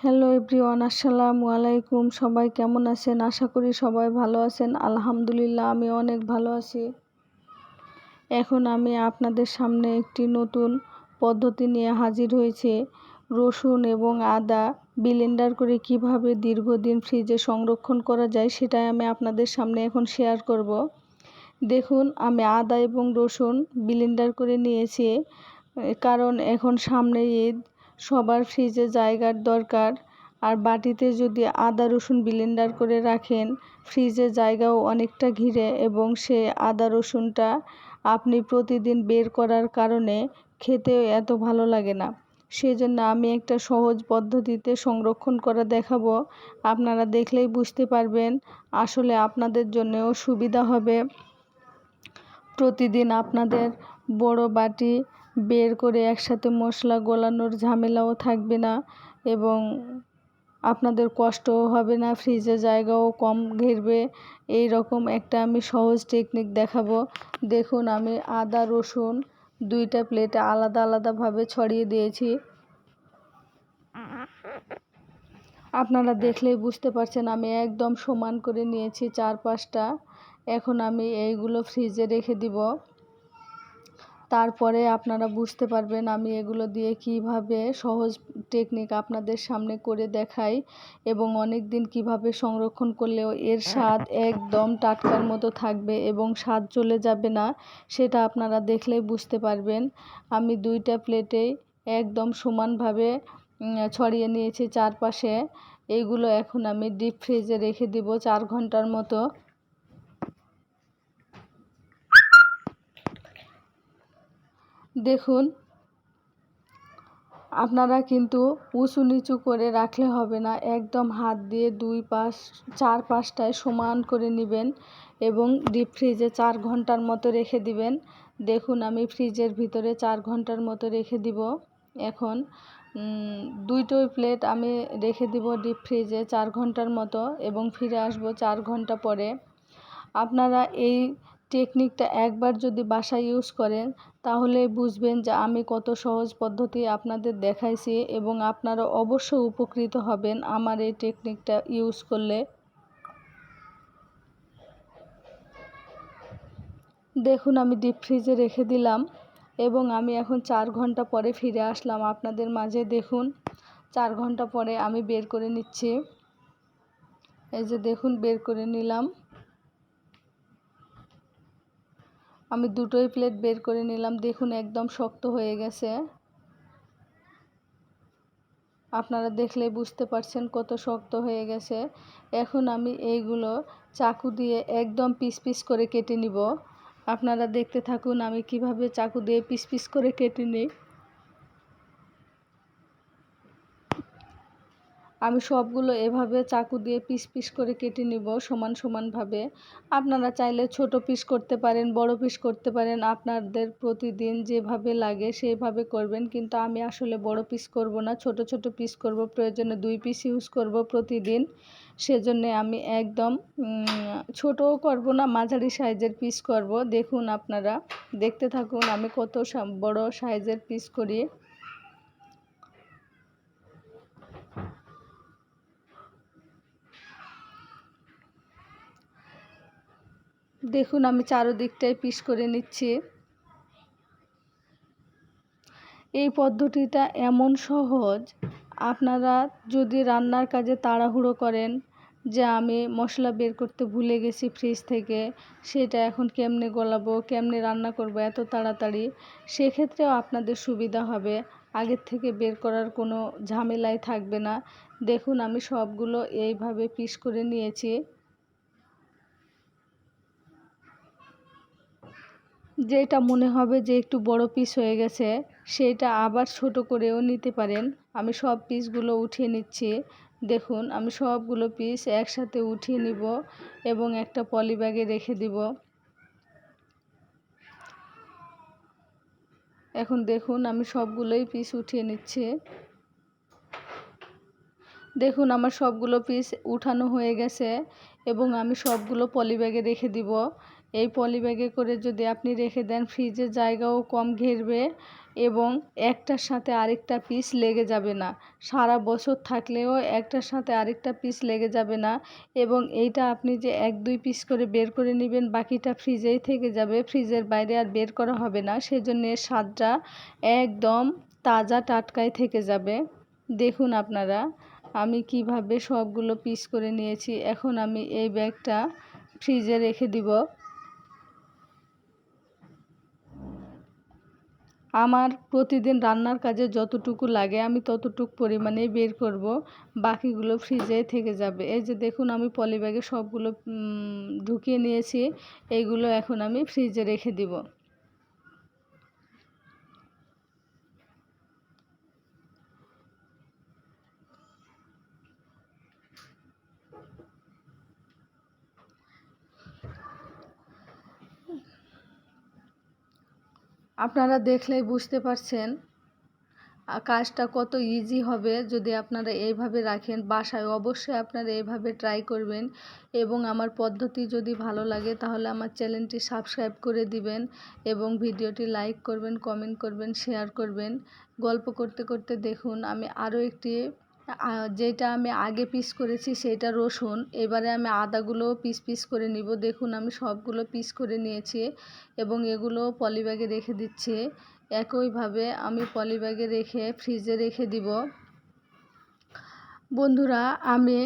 Hello everyone, আসসালামু আলাইকুম। সবাই কেমন আছেন? আশা করি সবাই ভালো আছেন। আলহামদুলিল্লাহ, আমি অনেক ভালো আছি। এখন আমি আপনাদের সামনে একটি নতুন পদ্ধতি নিয়ে হাজির হয়েছি। রসুন এবং আদা ব্লেন্ডার করে কিভাবে দীর্ঘদিন ফ্রিজে সংরক্ষণ করা যায় সেটাই আমি আপনাদের সামনে এখন শেয়ার করব। দেখুন, আমি আদা এবং রসুন ব্লেন্ডার করে নিয়েছি, কারণ এখন সামনে ঈদ, সবার ফ্রিজে জায়গার দরকার। আর বাটিতে যদি আদা রসুন ব্লেন্ডার করে রাখেন, ফ্রিজে জায়গাও অনেকটা ঘিরে এবং সে আদা রসুনটা আপনি প্রতিদিন বের করার কারণে খেতেও এত ভালো লাগে না। সেজন্য আমি একটা সহজ পদ্ধতিতে সংরক্ষণ করা দেখাবো। আপনারা দেখলেই বুঝতে পারবেন, আসলে আপনাদের জন্যও সুবিধা হবে। প্রতিদিন আপনাদের বড় বাটি বের করে একসাথে মশলা গলানোর ঝামেলাও থাকবে না এবং আপনাদের কষ্টও হবে না, ফ্রিজে জায়গাও কম ঘিরবে। এই রকম একটা আমি সহজ টেকনিক দেখাবো। দেখুন, আমি আদা রসুন দুইটা প্লেটে আলাদা আলাদাভাবে ছড়িয়ে দিয়েছি। আপনারা দেখলেই বুঝতে পারছেন আমি একদম সমান করে নিয়েছি 4-5টা। এখন আমি এইগুলো ফ্রিজে রেখে দিব। তারপরে আপনারা বুঝতে পারবেন আমি এগুলো দিয়ে কিভাবে সহজ টেকনিক আপনাদের সামনে করে দেখাই এবং অনেক দিন কিভাবে সংরক্ষণ করলেও এর স্বাদ একদম টাটকার মতো থাকবে এবং স্বাদ চলে যাবে না, সেটা আপনারা দেখলেই বুঝতে পারবেন। আমি দুইটা প্লেটেই একদম সমানভাবে ছড়িয়ে নিয়েছি চারপাশে। এইগুলো এখন আমি ডিপ ফ্রিজে রেখে দিব 4 ঘন্টার মতো। দেখুন, আপনারা কিন্তু উঁচু নিচু করে রাখলে হবে না, একদম হাত দিয়ে 4-5টায় সমান করে নেবেন এবং ডিপ ফ্রিজে 4 ঘন্টার মতো রেখে দিবেন। দেখুন, আমি ফ্রিজের ভিতরে 4 ঘন্টার মতো রেখে দিব। এখন দুইটোই প্লেট আমি রেখে দিব ডিপ ফ্রিজে 4 ঘন্টার মতো এবং ফিরে আসব 4 ঘন্টা পরে। আপনারা এই টেকনিকটা একবার যদি বাসায় ইউজ করেন, তাহলে বুঝবেন যে আমি কত সহজ পদ্ধতি আপনাদের দেখাইছি এবং আপনারা অবশ্যই উপকৃত হবেন আমার এই টেকনিকটা ইউজ করলে। দেখুন, আমি ডিপ ফ্রিজে রেখে দিলাম এবং আমি এখন 4 ঘন্টা পরে ফিরে আসলাম আপনাদের মাঝে। দেখুন, 4 ঘন্টা পরে আমি বের করে নিচ্ছি। এই যে দেখুন, বের করে নিলাম। আমি দুটোই প্লেট বের করে নিলাম। দেখুন, একদম শক্ত হয়ে গেছে। আপনারা দেখলেই বুঝতে পারছেন কত শক্ত হয়ে গেছে। এখন আমি এইগুলো চাকু দিয়ে একদম পিস পিস করে কেটে নিব। আপনারা দেখতে থাকুন আমি কিভাবে চাকু দিয়ে পিস পিস করে কেটে নিই। আমি সবগুলো এভাবে চাকু দিয়ে পিস পিস করে কেটে নিব সমান সমানভাবে। আপনারা চাইলে ছোট পিস করতে পারেন, বড় পিস করতে পারেন, আপনাদের প্রতিদিন যেভাবে লাগে সেইভাবে করবেন। কিন্তু আমি আসলে বড় পিস করব না, ছোট ছোট পিস করব, প্রয়োজনে 2 পিস ইউজ করব প্রতিদিন। সেজন্যে আমি একদম ছোটও করব না, মাঝারি সাইজের পিস করব। দেখুন, আপনারা দেখতে থাকুন আমি কত বড় সাইজের পিস করি। দেখুন, আমি চারদিকটাই পিস করে নিচ্ছি। এই পদ্ধতিটা এমন সহজ, আপনারা যদি রান্নার কাজে তাড়াহুড়ো করেন যে আমি মশলা বের করতে ভুলে গেছি ফ্রিজ থেকে, সেটা এখন কেমনে গলাবো, কেমনে রান্না করব এত তাড়াতাড়ি, সেক্ষেত্রেও আপনাদের সুবিধা হবে। আগের থেকে বের করার কোনো ঝামেলাই থাকবে না। দেখুন, আমি সবগুলো এইভাবে পিস করে নিয়েছি। যেটা মনে হবে যে একটু বড় পিস হয়ে গেছে, সেটা আবার ছোট করেও নিতে পারেন। আমি সব পিসগুলো উঠিয়ে নিচ্ছি। দেখুন, আমি সবগুলো পিস একসাথে উঠিয়ে নিব এবং একটা পলি ব্যাগে রেখে দিব। এখন দেখুন, আমি সবগুলোই পিস উঠিয়ে নিচ্ছি। দেখুন, আমার সবগুলো পিস উঠানো হয়ে গেছে এবং আমি সবগুলো পলি ব্যাগে রেখে দিব এই পলি ব্যাগে করে যদি আপনি রেখে দেন, ফ্রিজের জায়গাও কম ঘেরবে এবং একটার সাথে আরেকটা পিস লেগে যাবে না। সারা বছর থাকলেও একটার সাথে আরেকটা পিস লেগে যাবে না। এবং এইটা আপনি যে 1-2 পিস করে বের করে নেবেন, বাকিটা ফ্রিজেই থেকে যাবে, ফ্রিজের বাইরে আর বের করা হবে না। সেজন্য এর স্বাদটা একদম তাজা টাটকাই থেকে যাবে। দেখুন আপনারা আমি কিভাবে সবগুলো পিস করে নিয়েছি। এখন আমি এই ব্যাগটা ফ্রিজে রেখে দিব। আমার প্রতিদিন রান্নার কাজে যতটুকু লাগে আমি ততটুকু পরিমাণেই বের করব, বাকিগুলো ফ্রিজে থেকে যাবে। এই যে দেখুন আমি পলি ব্যাগে সবগুলো ঢুকিয়ে নিয়েছি। এইগুলো এখন আমি ফ্রিজে রেখে দিব। আপনারা দেখলেই বুঝতে পারছেন কাজটা কত ইজি হবে যদি আপনারা এইভাবে রাখেন। বাসায় অবশ্যই আপনারা এইভাবে ট্রাই করবেন এবং আমার পদ্ধতি যদি ভালো লাগে তাহলে আমার চ্যানেলটি সাবস্ক্রাইব করে দিবেন এবং ভিডিওটি লাইক করবেন, কমেন্ট করবেন, শেয়ার করবেন। গল্প করতে করতে দেখুন আমি আরও একটি যেটা আমি আগে পিস করেছি সেটা রসুন, এবারে আমি আদাগুলো পিস পিস করে নিব। দেখুন আমি সবগুলো পিস করে নিয়েছি এবং এগুলো পলি ব্যাগে রেখে দিচ্ছি। একইভাবে আমি পলি ব্যাগে রেখে ফ্রিজে রেখে দিব। বন্ধুরা আমি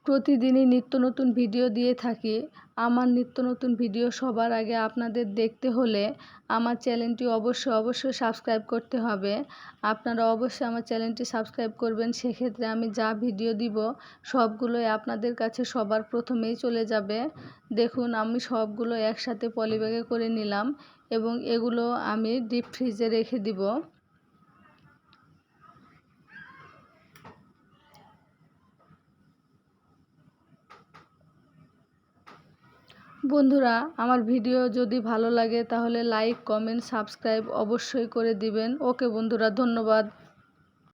প্রতিদিনই নিত্য নতুন ভিডিও দিয়ে থাকি। আমার নিত্য নতুন ভিডিও সবার আগে আপনাদের দেখতে হলে আমার চ্যানেলটি অবশ্যই সাবস্ক্রাইব করতে হবে। আপনারা অবশ্যই আমার চ্যানেলটি সাবস্ক্রাইব করবেন, সেক্ষেত্রে আমি যা ভিডিও দিব সবগুলোই আপনাদের কাছে সবার প্রথমেই চলে যাবে। দেখুন আমি সবগুলো একসাথে পলি ব্যাগে করে নিলাম এবং এগুলো আমি ডিপ ফ্রিজে রেখে দিব। বন্ধুরা আমার ভিডিও যদি ভালো লাগে তাহলে লাইক, কমেন্ট, সাবস্ক্রাইব অবশ্যই করে দিবেন। ওকে বন্ধুরা, ধন্যবাদ।